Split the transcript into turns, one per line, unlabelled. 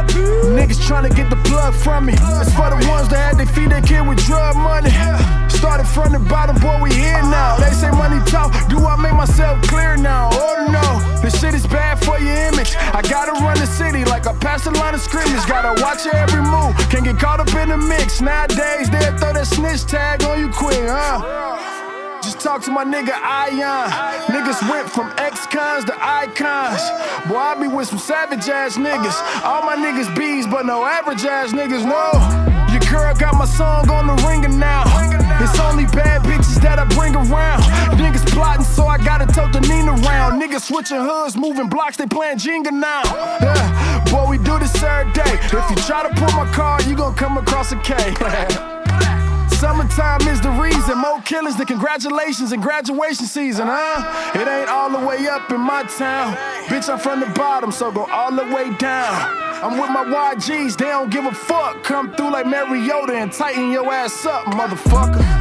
Niggas tryna get the plug from me. It's for the ones that had to feed their kid with drug money. Started from the bottom, boy, we here now. They say money talk, do I make myself clear now? Oh no, this shit is bad for your image. I gotta run the city like I pass the line of scrimmage. Gotta watch your every move, can't get caught up in the mix. Nowadays, they'll throw that snitch tag on you quick, Just talk to my nigga Ion. Niggas went from ex-cons to icons. Boy, I be with some savage ass niggas. All my niggas bees, but no average ass niggas, no. Your girl got my song on the ringer now. It's only bad bitches that I bring around. Niggas plotting, so I gotta tote the Nina around. Niggas switching hoods, moving blocks, they playing Jenga now. Boy, we do this every day. If you try to pull my car, you gon' come across a K. Summertime is the reason. More killers than congratulations and graduation season, It ain't all the way up in my town. Bitch, I'm from the bottom, so go all the way down. I'm with my YGs, they don't give a fuck. Come through like Mariota and tighten your ass up, motherfucker.